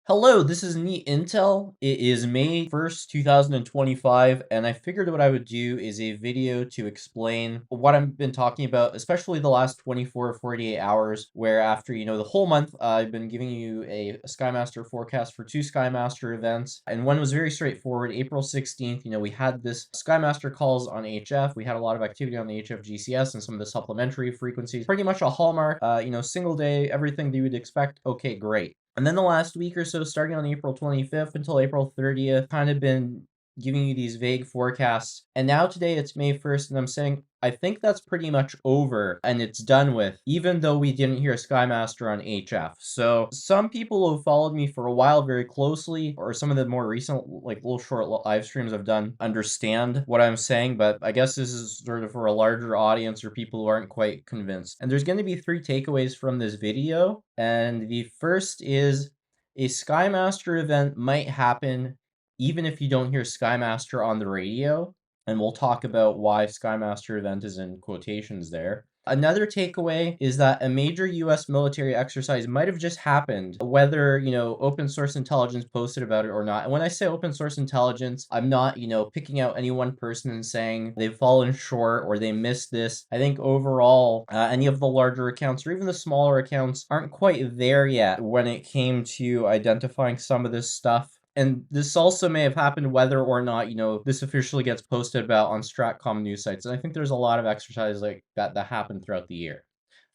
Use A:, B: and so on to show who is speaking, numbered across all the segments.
A: Hello, this is NEET Intel. It is May 1st, 2025, and I figured what I would do is a video to explain what I've been talking about, especially the last 24 or 48 hours, where after, the whole month, I've been giving you a Skymaster forecast for two Skymaster events, and one was very straightforward. April 16th, we had this Skymaster calls on HF. We had a lot of activity on the HF GCS and some of the supplementary frequencies. Pretty much a hallmark, single day, everything that you would expect. Okay, great. And then the last week or so, starting on April 25th until April 30th, kind of been giving you these vague forecasts. And now today it's May 1st, and I'm saying I think that's pretty much over and it's done with, even though we didn't hear Skymaster on HF. So some people who have followed me for a while very closely, or some of the more recent, like little short live streams I've done, understand what I'm saying, but I guess this is sort of for a larger audience or people who aren't quite convinced. And there's going to be three takeaways from this video. And the first is a Skymaster event might happen even if you don't hear Skymaster on the radio, and we'll talk about why Skymaster event is in quotations there. Another takeaway is that a major US military exercise might have just happened, whether, open source intelligence posted about it or not. And when I say open source intelligence, I'm not, picking out any one person and saying they've fallen short or they missed this. I think overall, any of the larger accounts or even the smaller accounts aren't quite there yet when it came to identifying some of this stuff. And this also may have happened whether or not, this officially gets posted about on STRATCOM news sites. And I think there's a lot of exercises like that happen throughout the year.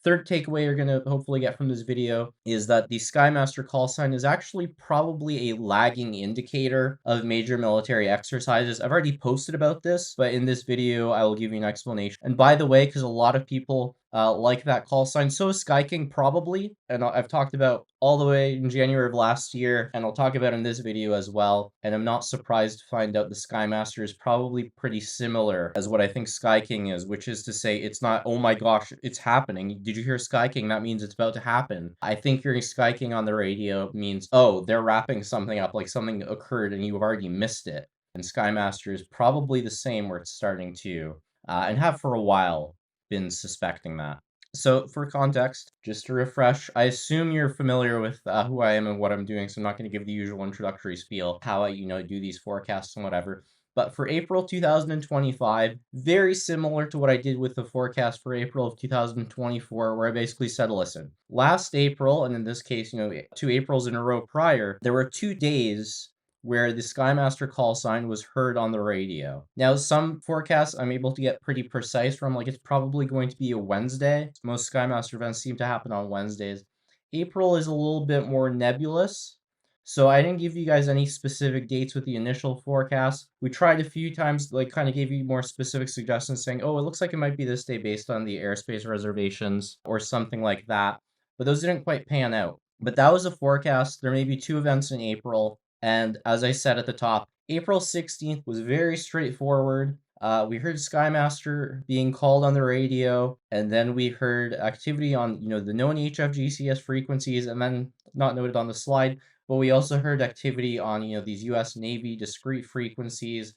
A: Third takeaway you're going to hopefully get from this video is that the Skymaster call sign is actually probably a lagging indicator of major military exercises. I've already posted about this, but in this video, I will give you an explanation. And by the way, because a lot of people like that call sign, so is Skyking probably, and I've talked about all the way in January of last year, and I'll talk about in this video as well. And I'm not surprised to find out the Skymaster is probably pretty similar as what I think Skyking is, which is to say it's not, oh my gosh, it's happening. Did you hear Skyking? That means it's about to happen. I think hearing Skyking on the radio means, oh, they're wrapping something up, like something occurred and you've already missed it. And Skymaster is probably the same, where it's starting to, and have for a while, been suspecting that. So for context, just to refresh, I assume you're familiar with who I am and what I'm doing, so I'm not going to give the usual introductory spiel, how I, do these forecasts and whatever. But for April 2025, very similar to what I did with the forecast for April of 2024, where I basically said, listen, last April, and in this case, 2 Aprils in a row prior, there were 2 days where the Skymaster call sign was heard on the radio. Now, some forecasts I'm able to get pretty precise from, like it's probably going to be a Wednesday. Most Skymaster events seem to happen on Wednesdays. April is a little bit more nebulous, so I didn't give you guys any specific dates with the initial forecast. We tried a few times, like kind of gave you more specific suggestions saying, oh, it looks like it might be this day based on the airspace reservations or something like that, but those didn't quite pan out. But that was a forecast. There may be 2 events in April. And as I said at the top, April 16th was very straightforward. We heard Skymaster being called on the radio, and then we heard activity on, the known HF GCS frequencies, and then not noted on the slide, but we also heard activity on, these US Navy discrete frequencies,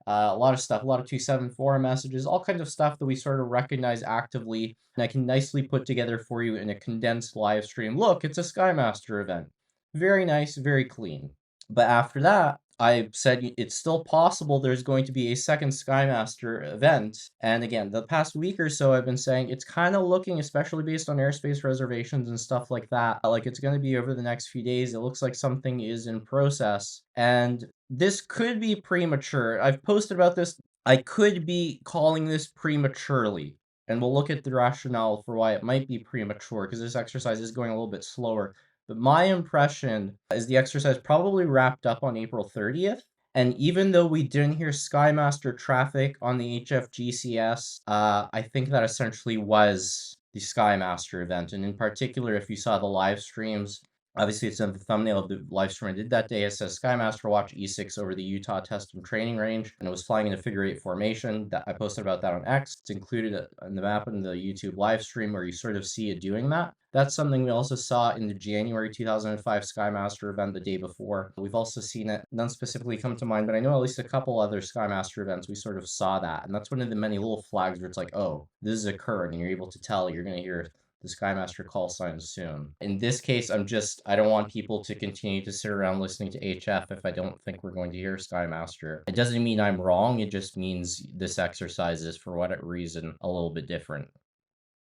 A: a lot of stuff, a lot of 274 messages, all kinds of stuff that we sort of recognize actively, and I can nicely put together for you in a condensed live stream. Look, it's a Skymaster event. Very nice, very clean. But after that, I said it's still possible there's going to be a second Skymaster event. And again, the past week or so, I've been saying it's kind of looking, especially based on airspace reservations and stuff like that, like it's going to be over the next few days. It looks like something is in process. And this could be premature. I've posted about this. I could be calling this prematurely. And we'll look at the rationale for why it might be premature, because this exercise is going a little bit slower. But my impression is the exercise probably wrapped up on April 30th. And even though we didn't hear Skymaster traffic on the HF GCS, I think that essentially was the Skymaster event. And in particular, if you saw the live streams, obviously it's in the thumbnail of the live stream I did that day. It says Skymaster watch E6 over the Utah test and training range, and it was flying in a figure 8 formation. That I posted about that on X. It's included in the map in the YouTube live stream where you sort of see it doing that. That's something we also saw in the January 2005 Skymaster event the day before. We've also seen it, none specifically come to mind, but I know at least a couple other Skymaster events we sort of saw that. And that's one of the many little flags where it's like, oh, this is occurring, and you're able to tell, you're going to hear the Skymaster call sign soon. In this case, I don't want people to continue to sit around listening to HF if I don't think we're going to hear Skymaster. It doesn't mean I'm wrong, it just means this exercise is, for whatever reason, a little bit different.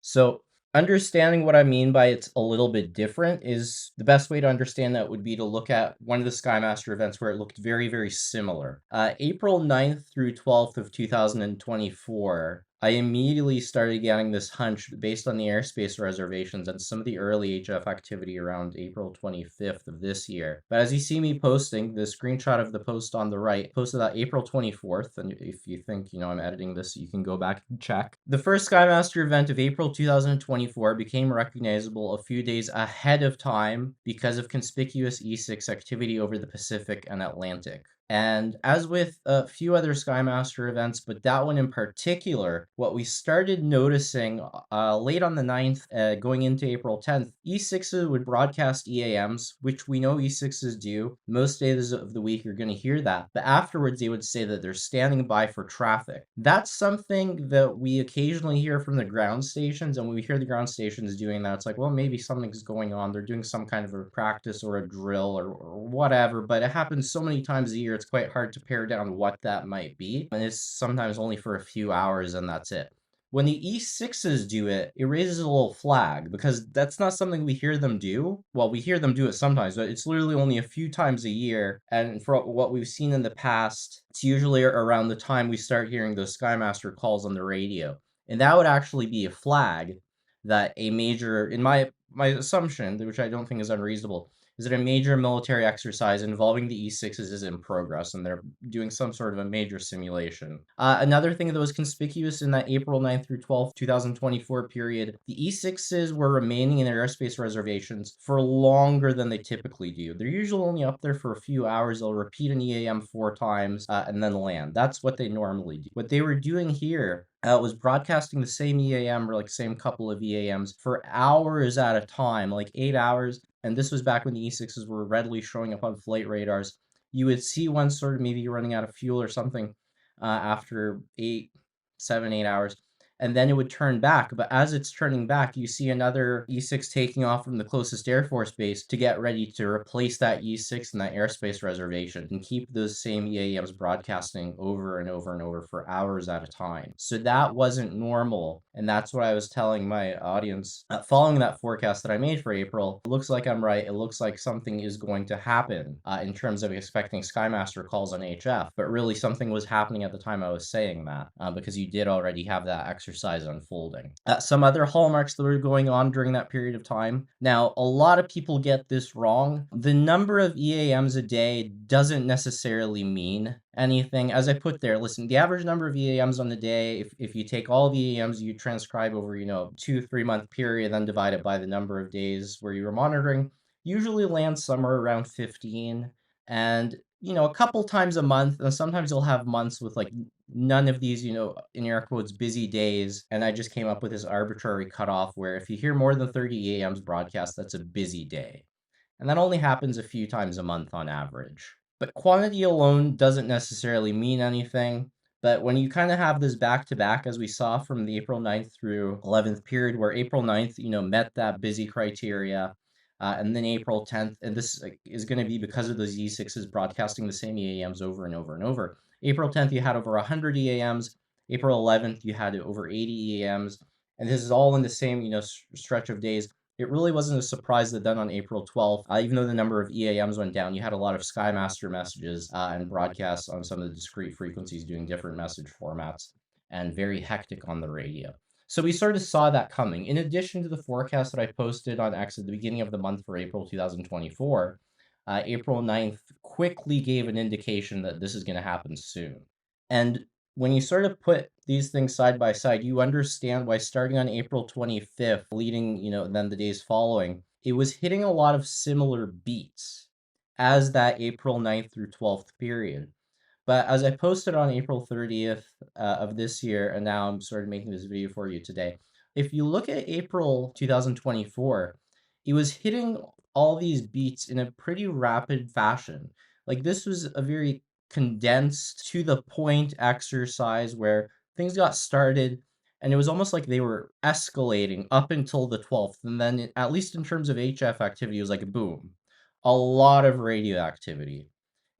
A: So, understanding what I mean by it's a little bit different is the best way to understand that would be to look at one of the Skymaster events where it looked very, very similar. April 9th through 12th of 2024, I immediately started getting this hunch based on the airspace reservations and some of the early HF activity around April 25th of this year. But as you see me posting, the screenshot of the post on the right posted that April 24th, and if you think, I'm editing this, you can go back and check. The first Skymaster event of April 2024 became recognizable a few days ahead of time because of conspicuous E6 activity over the Pacific and Atlantic. And as with a few other Skymaster events, but that one in particular, what we started noticing late on the 9th, going into April 10th, E6s would broadcast EAMs, which we know E6s do. Most days of the week you're going to hear that. But afterwards, they would say that they're standing by for traffic. That's something that we occasionally hear from the ground stations, and when we hear the ground stations doing that, it's like, well, maybe something's going on. They're doing some kind of a practice or a drill or whatever, but it happens so many times a year, it's quite hard to pare down what that might be. And it's sometimes only for a few hours and that's it. When the E6s do it, it raises a little flag because that's not something we hear them do. Well, we hear them do it sometimes, but it's literally only a few times a year. And for what we've seen in the past, it's usually around the time we start hearing those Skymaster calls on the radio. And that would actually be a flag that a major, in my assumption, which I don't think is unreasonable, is that a major military exercise involving the E6s is in progress, and they're doing some sort of a major simulation. Another thing that was conspicuous in that April 9th through 12th, 2024 period, the E6s were remaining in their airspace reservations for longer than they typically do. They're usually only up there for a few hours. They'll repeat an EAM 4 times and then land. That's what they normally do. What they were doing here was broadcasting the same EAM or same couple of EAMs for hours at a time, like 8 hours. And this was back when the E6s were readily showing up on flight radars. You would see one sort of maybe running out of fuel or something after 7, 8 hours. And then it would turn back. But as it's turning back, you see another E6 taking off from the closest Air Force base to get ready to replace that E6 in that airspace reservation and keep those same EAMs broadcasting over and over and over for hours at a time. So that wasn't normal. And that's what I was telling my audience. Following that forecast that I made for April, it looks like I'm right. It looks like something is going to happen in terms of expecting Skymaster calls on HF. But really, something was happening at the time I was saying that because you did already have that exercise unfolding. Some other hallmarks that were going on during that period of time. Now, a lot of people get this wrong. The number of EAMs a day doesn't necessarily mean anything. As I put there, listen, the average number of EAMs on the day, if you take all the EAMs you transcribe over, 2-3 month period, then divide it by the number of days where you were monitoring, usually lands somewhere around 15. And a couple times a month, and sometimes you'll have months with none of these, in air quotes, busy days. And I just came up with this arbitrary cutoff where if you hear more than 30 EAMs broadcast, that's a busy day. And that only happens a few times a month on average. But quantity alone doesn't necessarily mean anything. But when you kind of have this back-to-back, as we saw from the April 9th through 11th period, where April 9th, met that busy criteria, and then April 10th, and this is going to be because of those E6s broadcasting the same EAMs over and over and over. April 10th, you had over 100 EAMs. April 11th, you had over 80 EAMs. And this is all in the same, stretch of days. It really wasn't a surprise that then on April 12th, even though the number of EAMs went down, you had a lot of Skymaster messages and broadcasts on some of the discrete frequencies doing different message formats and very hectic on the radio. So we sort of saw that coming. In addition to the forecast that I posted on X at the beginning of the month for April 2024, April 9th quickly gave an indication that this is going to happen soon. And when you sort of put these things side by side, you understand why starting on April 25th, leading, then the days following, it was hitting a lot of similar beats as that April 9th through 12th period. But as I posted on April 30th of this year, and now I'm sort of making this video for you today, if you look at April 2024, it was hitting all these beats in a pretty rapid fashion. This was a very condensed, to the point exercise where things got started And it was almost like they were escalating up until the 12th. And then, at least in terms of HF activity, it was like boom, a lot of radioactivity.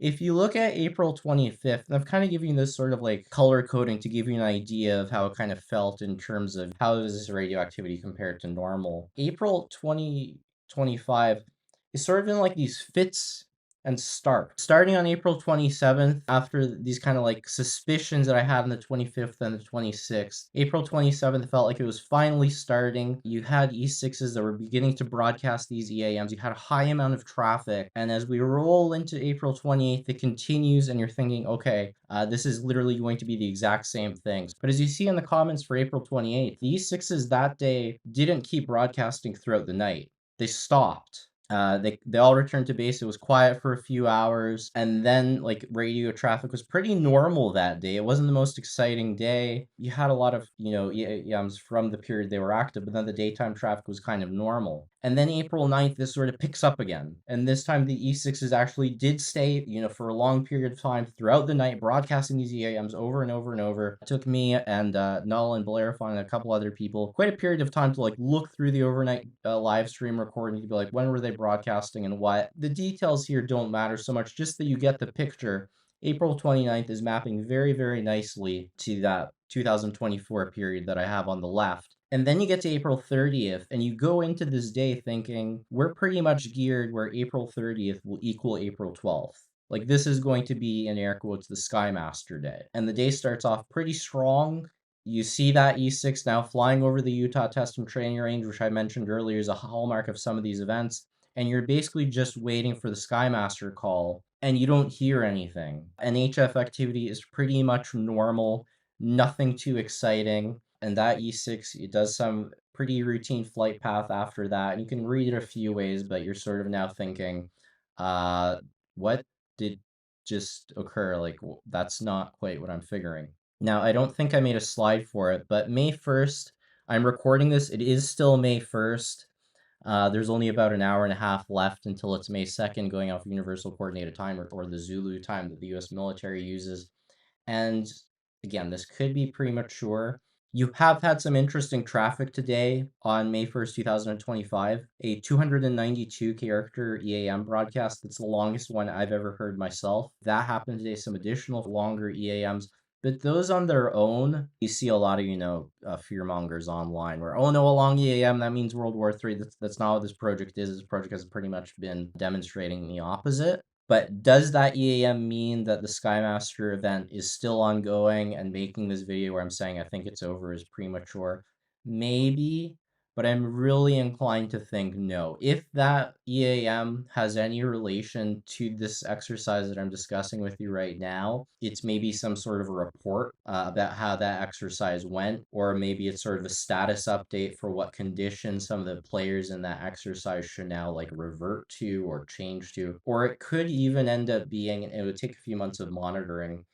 A: If you look at April 25th, and I'm kind of giving you this sort of like color coding to give you an idea of how it kind of felt in terms of how does this radioactivity compared to normal. April 2025 is sort of in like these fits and starts. Starting on April 27th, after these kind of like suspicions that I had on the 25th and the 26th, April 27th felt like it was finally starting. You had E6s that were beginning to broadcast these EAMs. You had a high amount of traffic. And as we roll into April 28th, it continues, and you're thinking, okay, this is literally going to be the exact same things. But as you see in the comments for April 28th, the E6s that day didn't keep broadcasting throughout the night. They stopped. They all returned to base. It was quiet for a few hours, and then like radio traffic was pretty normal that day. It wasn't the most exciting day. You had a lot of EAMs from the period they were active, but then the daytime traffic was kind of normal. And then April 9th, this sort of picks up again, and this time the E6s actually did stay for a long period of time throughout the night, broadcasting these EAMs over and over and over. It took me and Null and Blair and a couple other people quite a period of time to like look through the overnight live stream recording to be like, when were they broadcasting and what. The details here don't matter so much, just that you get the picture. April 29th is mapping very, very nicely to that 2024 period that I have on the left. And then you get to April 30th, and you go into this day thinking, we're pretty much geared where April 30th will equal April 12th. Like, this is going to be, in air quotes, the Skymaster day. And the day starts off pretty strong. You see that E6 now flying over the Utah Test and Training Range, which I mentioned earlier is a hallmark of some of these events. And you're basically just waiting for the Skymaster call, and you don't hear anything. And HF activity is pretty much normal, nothing too exciting. And that E6, it does some pretty routine flight path after that. And you can read it a few ways, but you're sort of now thinking, what did just occur? Like, that's not quite what I'm figuring. Now, I don't think I made a slide for it, but May 1st, I'm recording this. It is still May 1st. There's only about an hour and a half left until it's May 2nd, going off Universal Coordinated Time or the Zulu time that the US military uses. And again, this could be premature. You have had some interesting traffic today on May 1st, 2025, a 292 character EAM broadcast. That's the longest one I've ever heard myself. That happened today, some additional longer EAMs. But those on their own, you see a lot of, fearmongers online where, oh no, a long EAM, that means World War III. That's not what this project is. This project has pretty much been demonstrating the opposite. But does that EAM mean that the Skymaster event is still ongoing, and making this video where I'm saying I think it's over is premature? Maybe, but I'm really inclined to think no. If that EAM has any relation to this exercise that I'm discussing with you right now, it's maybe some sort of a report about how that exercise went, or maybe it's sort of a status update for what conditions some of the players in that exercise should now like revert to or change to, or it could even end up being, and it would take a few months of monitoring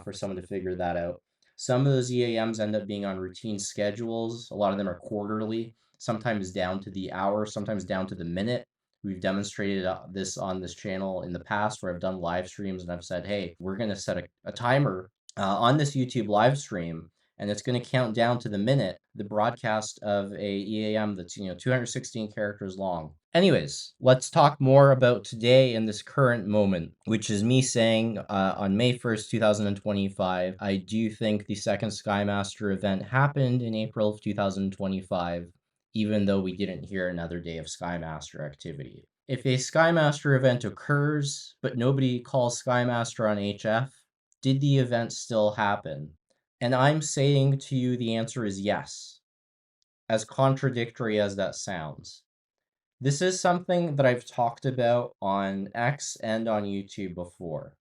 A: for someone to figure that out. Some of those EAMs end up being on routine schedules. A lot of them are quarterly, sometimes down to the hour, sometimes down to the minute. We've demonstrated this on this channel in the past where I've done live streams and I've said, hey, we're going to set a timer on this YouTube live stream, and it's going to count down to the minute the broadcast of a EAM that's 216 characters long. Anyways, let's talk more about today in this current moment, which is me saying on May 1st, 2025, I do think the second Skymaster event happened in April of 2025, even though we didn't hear another day of Skymaster activity. If a Skymaster event occurs, but nobody calls Skymaster on HF, did the event still happen? And I'm saying to you the answer is yes, as contradictory as that sounds. This is something that I've talked about on X and on YouTube before.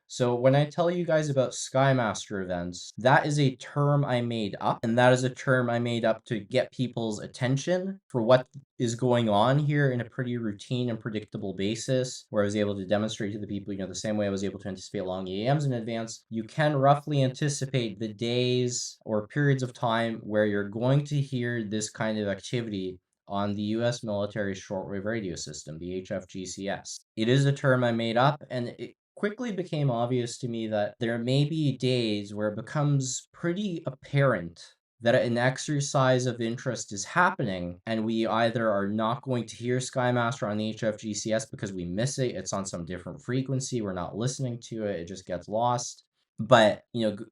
A: So when I tell you guys about Skymaster events, that is a term I made up, and that is a term I made up to get people's attention for what is going on here in a pretty routine and predictable basis, where I was able to demonstrate to the people, the same way I was able to anticipate long EAMs in advance, you can roughly anticipate the days or periods of time where you're going to hear this kind of activity on the US military shortwave radio system, the HFGCS. It is a term I made up, and it quickly became obvious to me that there may be days where it becomes pretty apparent that an exercise of interest is happening, and we either are not going to hear Skymaster on the HFGCS because we miss it, it's on some different frequency, we're not listening to it, it just gets lost. But,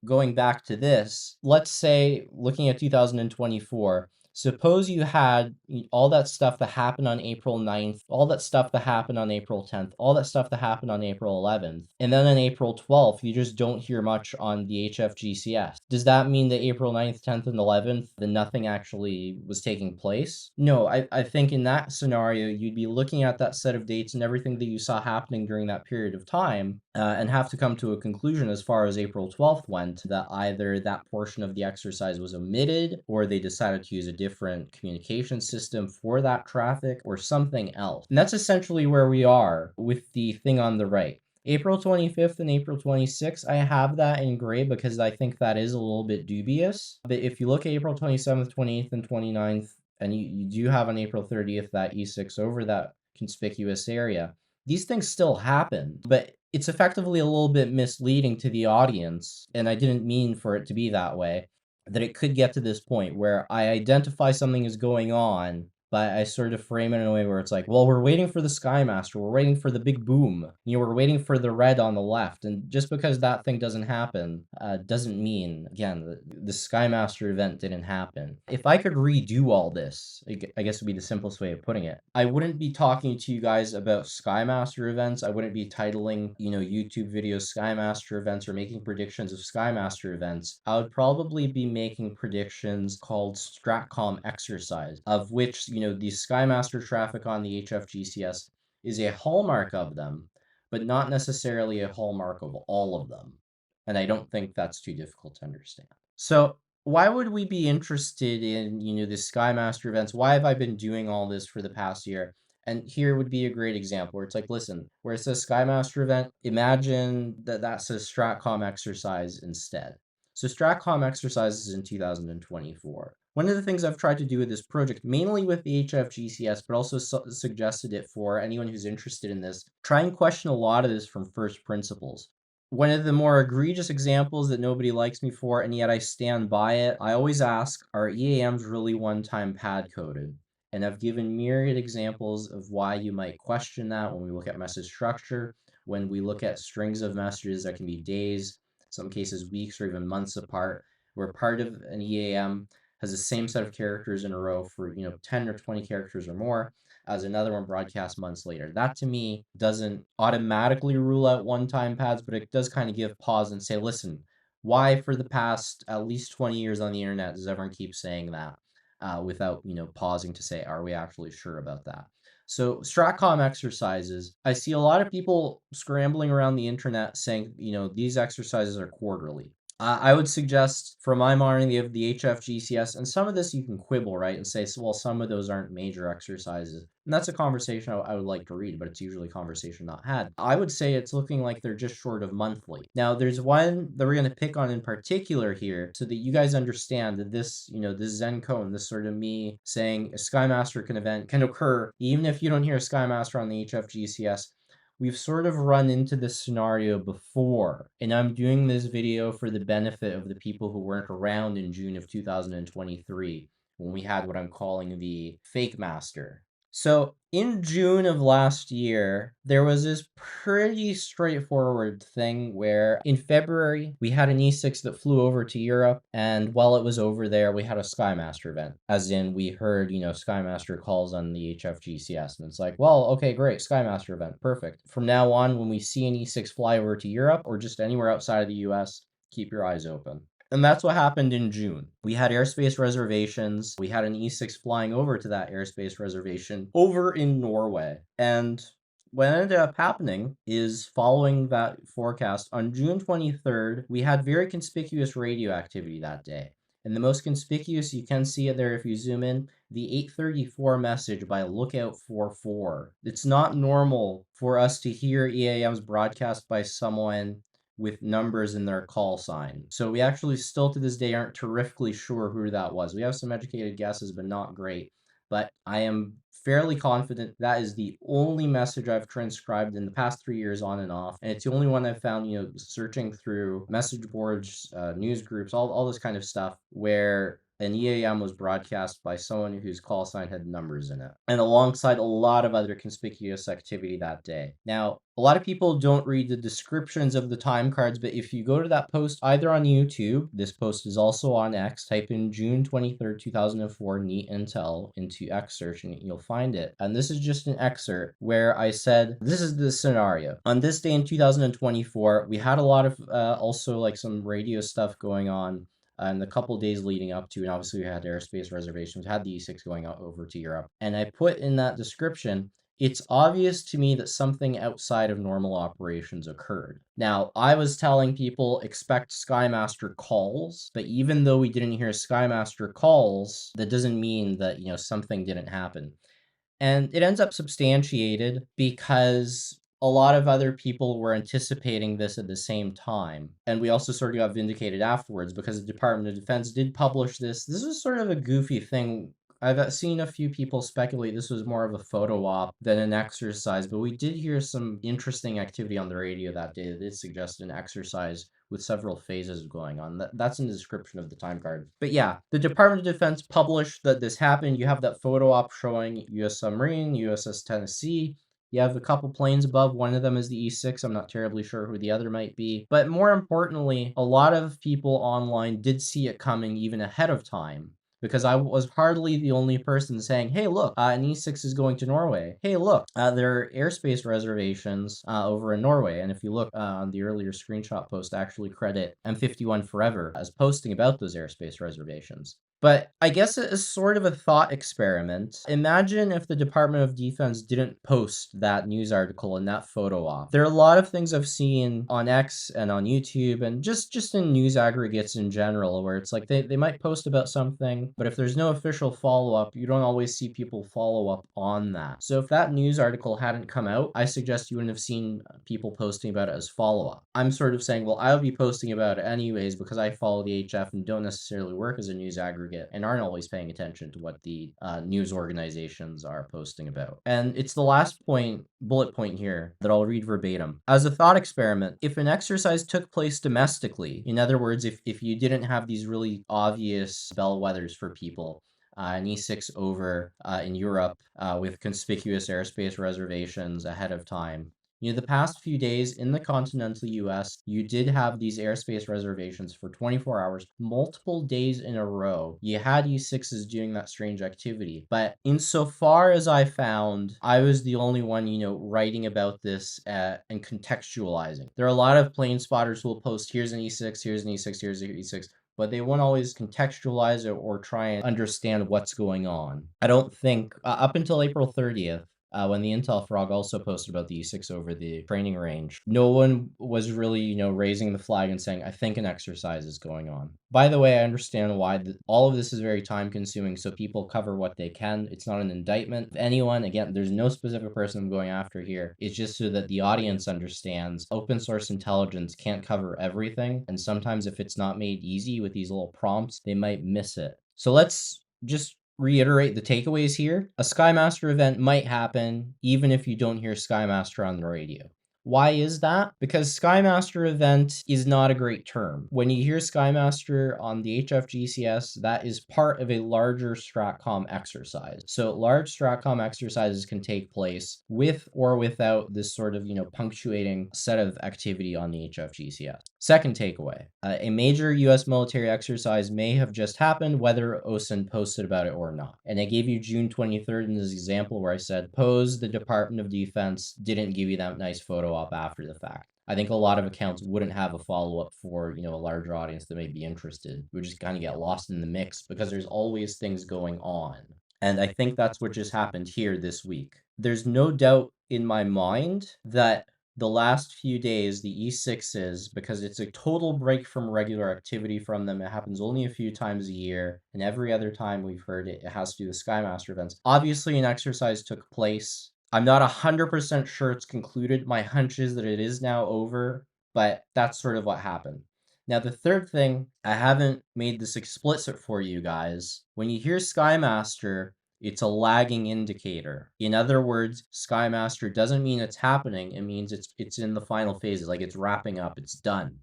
A: going back to this, let's say looking at 2024, suppose you had all that stuff that happened on April 9th, all that stuff that happened on April 10th, all that stuff that happened on April 11th, and then on April 12th, you just don't hear much on the HFGCS. Does that mean that April 9th, 10th, and 11th, then nothing actually was taking place? No, I think in that scenario, you'd be looking at that set of dates and everything that you saw happening during that period of time, and have to come to a conclusion as far as April 12th went, that either that portion of the exercise was omitted, or they decided to use a different communication system for that traffic, or something else. And that's essentially where we are with the thing on the right. April 25th and April 26th, I have that in gray because I think that is a little bit dubious. But if you look at April 27th, 28th, and 29th, and you do have on April 30th that E6 over that conspicuous area, these things still happen, but it's effectively a little bit misleading to the audience, and I didn't mean for it to be that way, that it could get to this point where I identify something is going on, but I sort of frame it in a way where it's like, well, we're waiting for the Skymaster, we're waiting for the big boom, we're waiting for the red on the left, and just because that thing doesn't happen, doesn't mean, again, the Skymaster event didn't happen. If I could redo all this, I guess would be the simplest way of putting it, I wouldn't be talking to you guys about Skymaster events, I wouldn't be titling, YouTube videos Skymaster events or making predictions of Skymaster events. I would probably be making predictions called STRATCOM exercise, of which, the Skymaster traffic on the HFGCS is a hallmark of them, but not necessarily a hallmark of all of them. And I don't think that's too difficult to understand. So why would we be interested in, the Skymaster events? Why have I been doing all this for the past year? And here would be a great example where it's like, listen, where it says Skymaster event, imagine that says STRATCOM exercise instead. So STRATCOM exercises in 2024. One of the things I've tried to do with this project, mainly with the HFGCS, but also suggested it for anyone who's interested in this, try and question a lot of this from first principles. One of the more egregious examples that nobody likes me for, and yet I stand by it, I always ask, are EAMs really one-time pad coded? And I've given myriad examples of why you might question that when we look at message structure, when we look at strings of messages that can be days, some cases weeks, or even months apart, where part of an EAM has the same set of characters in a row for 10 or 20 characters or more as another one broadcast months later. That to me doesn't automatically rule out one-time pads, but it does kind of give pause and say, listen, why for the past at least 20 years on the internet does everyone keep saying that without pausing to say, are we actually sure about that? So STRATCOM exercises, I see a lot of people scrambling around the internet saying, these exercises are quarterly. I would suggest, from my monitoring of the HFGCS, and some of this you can quibble, right, and say, so, well, some of those aren't major exercises. And that's a conversation I would like to read, but it's usually a conversation not had. I would say it's looking like they're just short of monthly. Now, there's one that we're going to pick on in particular here, so that you guys understand that this, this Zen cone, this sort of me saying a Skymaster event can occur, even if you don't hear a Skymaster on the HFGCS. We've sort of run into this scenario before, and I'm doing this video for the benefit of the people who weren't around in June of 2023 when we had what I'm calling the fake master. So in June of last year, there was this pretty straightforward thing where in February, we had an E6 that flew over to Europe, and while it was over there, we had a Skymaster event. As in, we heard, Skymaster calls on the HFGCS, and it's like, well, okay, great, Skymaster event, perfect. From now on, when we see an E6 fly over to Europe, or just anywhere outside of the US, keep your eyes open. And that's what happened in June. We had airspace reservations. We had an E6 flying over to that airspace reservation over in Norway. And what ended up happening is, following that forecast, on June 23rd, we had very conspicuous radio activity that day. And the most conspicuous, you can see it there if you zoom in, the 834 message by Lookout 44. It's not normal for us to hear EAMs broadcast by someone with numbers in their call sign. So we actually still to this day aren't terrifically sure who that was. We have some educated guesses, but not great. But I am fairly confident that is the only message I've transcribed in the past 3 years on and off. And it's the only one I've found, searching through message boards, news groups, all this kind of stuff, where An EAM was broadcast by someone whose call sign had numbers in it, and alongside a lot of other conspicuous activity that day. Now, a lot of people don't read the descriptions of the time cards, but if you go to that post either on YouTube, this post is also on X, type in June 23rd, 2004 NEET Intel into X search and you'll find it. And this is just an excerpt where I said, this is the scenario. On this day in 2024, we had a lot of also like some radio stuff going on and the couple days leading up to, and obviously we had airspace reservations, had the E6 going out over to Europe. And I put in that description, it's obvious to me that something outside of normal operations occurred. Now, I was telling people expect Skymaster calls, but even though we didn't hear Skymaster calls, that doesn't mean that, something didn't happen. And it ends up substantiated because a lot of other people were anticipating this at the same time. And we also sort of got vindicated afterwards because the Department of Defense did publish this. This was sort of a goofy thing. I've seen a few people speculate this was more of a photo op than an exercise, but we did hear some interesting activity on the radio that day that did suggest an exercise with several phases going on. That's in the description of the time card. But yeah, the Department of Defense published that this happened. You have that photo op showing U.S. submarine, USS Tennessee. You have a couple planes above. One of them is the E6. I'm not terribly sure who the other might be. But more importantly, a lot of people online did see it coming even ahead of time, because I was hardly the only person saying, hey, look, an E6 is going to Norway. Hey, look, there are airspace reservations over in Norway. And if you look on the earlier screenshot post, I actually credit M51 Forever as posting about those airspace reservations. But I guess it is sort of a thought experiment. Imagine if the Department of Defense didn't post that news article and that photo op. There are a lot of things I've seen on X and on YouTube and just in news aggregates in general where it's like they might post about something, but if there's no official follow-up, you don't always see people follow up on that. So if that news article hadn't come out, I suggest you wouldn't have seen people posting about it as follow-up. I'm sort of saying, well, I'll be posting about it anyways because I follow the HF and don't necessarily work as a news aggregate and aren't always paying attention to what the news organizations are posting about. And it's the last bullet point here that I'll read verbatim. As a thought experiment, if an exercise took place domestically, in other words, if you didn't have these really obvious bellwethers for people, an E6 over in Europe with conspicuous airspace reservations ahead of time, the past few days in the continental US, you did have these airspace reservations for 24 hours, multiple days in a row. You had E6s doing that strange activity. But insofar as I found, I was the only one, writing about this and contextualizing. There are a lot of plane spotters who will post, here's an E6, here's an E6, here's an E6. But they won't always contextualize it or try and understand what's going on. I don't think, up until April 30th, when the Intel Frog also posted about the E6 over the training range, no one was really, raising the flag and saying, I think an exercise is going on. By the way, I understand why all of this is very time consuming, so people cover what they can. It's not an indictment of anyone. Again, there's no specific person I'm going after here. It's just so that the audience understands open source intelligence can't cover everything. And sometimes if it's not made easy with these little prompts, they might miss it. So let's just reiterate the takeaways here. A Skymaster event might happen even if you don't hear Skymaster on the radio. Why is that? Because Skymaster event is not a great term. When you hear Skymaster on the HFGCS, that is part of a larger STRATCOM exercise. So large STRATCOM exercises can take place with or without this sort of, punctuating set of activity on the HFGCS. Second takeaway, a major US military exercise may have just happened whether OSINT posted about it or not. And I gave you June 23rd in this example where I said, pose the Department of Defense didn't give you that nice photo op after the fact. I think a lot of accounts wouldn't have a follow-up for, a larger audience that may be interested. We would just kind of get lost in the mix because there's always things going on. And I think that's what just happened here this week. There's no doubt in my mind that the last few days, the E6s, because it's a total break from regular activity from them. It happens only a few times a year, and every other time we've heard it, it has to do with Skymaster events. Obviously, an exercise took place. I'm not 100% sure it's concluded. My hunch is that it is now over, but that's sort of what happened. Now, the third thing, I haven't made this explicit for you guys. When you hear Skymaster, it's a lagging indicator. In other words, Skymaster doesn't mean it's happening. It means it's in the final phases, like it's wrapping up, it's done.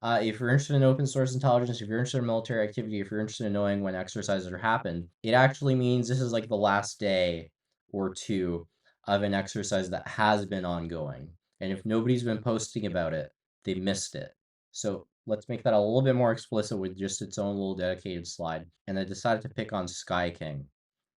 A: If you're interested in open source intelligence, if you're interested in military activity, if you're interested in knowing when exercises are happened, it actually means this is like the last day or two of an exercise that has been ongoing. And if nobody's been posting about it, they missed it. So let's make that a little bit more explicit with just its own little dedicated slide. And I decided to pick on Sky King.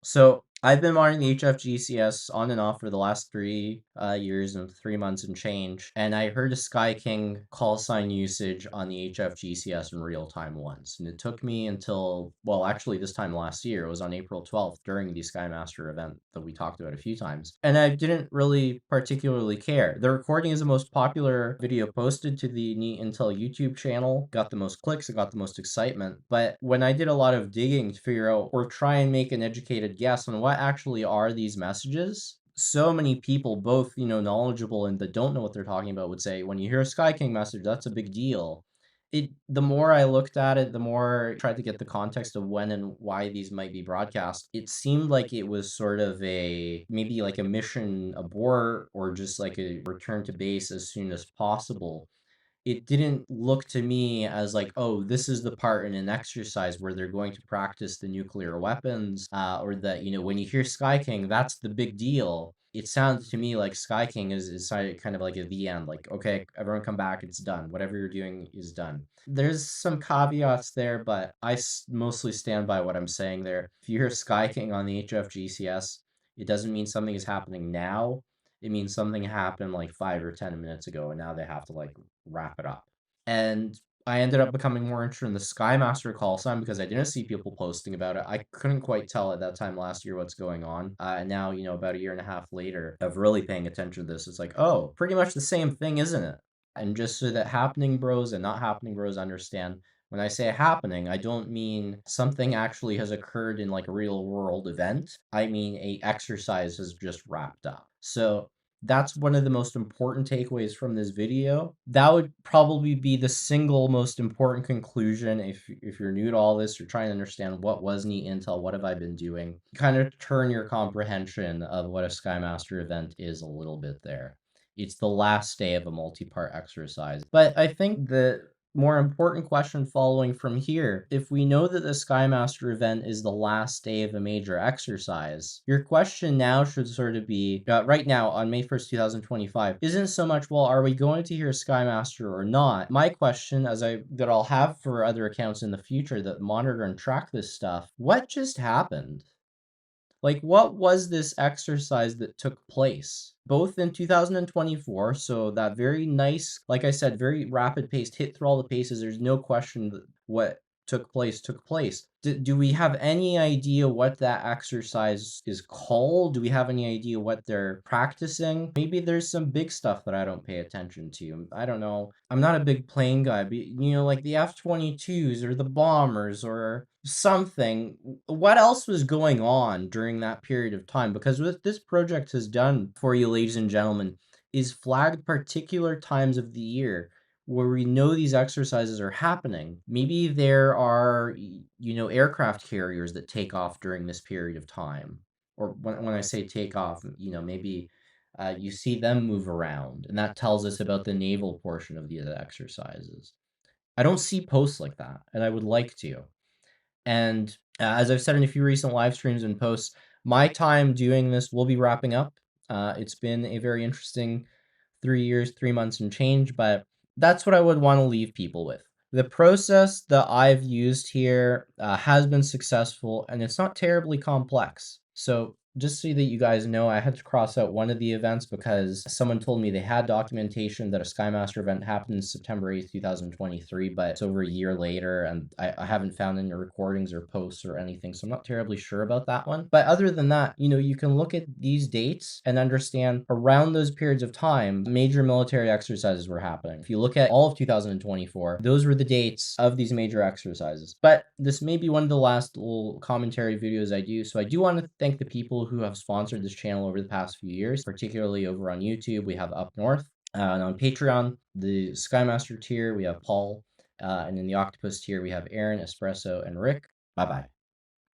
A: So I've been monitoring the HFGCS on and off for the last 3 years and 3 months and change, and I heard a Sky King call sign usage on the HFGCS in real time once, and it took me until, well, actually this time last year, it was on April 12th during the Skymaster event that we talked about a few times, and I didn't really particularly care. The recording is the most popular video posted to the NEET Intel YouTube channel, got the most clicks, it got the most excitement, but when I did a lot of digging to figure out or try and make an educated guess on what actually are these messages, so many people, both, knowledgeable and that don't know what they're talking about, would say, when you hear a Sky King message, that's a big deal. The more I looked at it, the more I tried to get the context of when and why these might be broadcast. It seemed like it was sort of maybe like a mission abort or just like a return to base as soon as possible. It didn't look to me as like, oh, this is the part in an exercise where they're going to practice the nuclear weapons, or that, when you hear Sky King, that's the big deal. It sounds to me like Sky King is kind of like at the end, like, okay, everyone come back, it's done. Whatever you're doing is done. There's some caveats there, but I mostly stand by what I'm saying there. If you hear Sky King on the HFGCS, it doesn't mean something is happening now. It means something happened like 5 or 10 minutes ago, and now they have to like wrap it up. And I ended up becoming more interested in the Skymaster call sign because I didn't see people posting about it. I couldn't quite tell at that time last year what's going on. And now, about a year and a half later of really paying attention to this, it's like, oh, pretty much the same thing, isn't it? And just so that happening bros and not happening bros understand, when I say happening, I don't mean something actually has occurred in like a real world event. I mean a exercise has just wrapped up. So that's one of the most important takeaways from this video. That would probably be the single most important conclusion if you're new to all this, you're trying to understand what was NEET Intel, what have I been doing, kind of turn your comprehension of what a Skymaster event is a little bit there. It's the last day of a multi-part exercise. But I think the more important question following from here, if we know that the Skymaster event is the last day of a major exercise, your question now should sort of be, right now on May 1st, 2025, isn't so much, well, are we going to hear Skymaster or not? My question, that I'll have for other accounts in the future that monitor and track this stuff, what just happened? Like, what was this exercise that took place? Both in 2024, so that very nice, like I said, very rapid paced, hit through all the paces. There's no question that what took place. Do we have any idea what that exercise is called? Do we have any idea what they're practicing? Maybe there's some big stuff that I don't pay attention to. I don't know. I'm not a big plane guy, but like the F-22s or the bombers or something. What else was going on during that period of time? Because what this project has done for you, ladies and gentlemen, is flagged particular times of the year where we know these exercises are happening. Maybe there are, aircraft carriers that take off during this period of time. Or when I say take off, maybe you see them move around, and that tells us about the naval portion of the exercises. I don't see posts like that, and I would like to. And as I've said in a few recent live streams and posts, my time doing this will be wrapping up. It's been a very interesting 3 years, 3 months and change, but that's what I would want to leave people with. The process that I've used here has been successful, and it's not terribly complex. So just so that you guys know, I had to cross out one of the events because someone told me they had documentation that a Skymaster event happened September 8th, 2023, but it's over a year later, and I haven't found any recordings or posts or anything, so I'm not terribly sure about that one. But other than that, you can look at these dates and understand around those periods of time, major military exercises were happening. If you look at all of 2024, those were the dates of these major exercises. But this may be one of the last little commentary videos I do, so I do want to thank the people who have sponsored this channel over the past few years, particularly over on YouTube. We have Up North, and on Patreon, the Skymaster tier, we have Paul, and in the Octopus tier, we have Aaron, Espresso, and Rick. Bye-bye.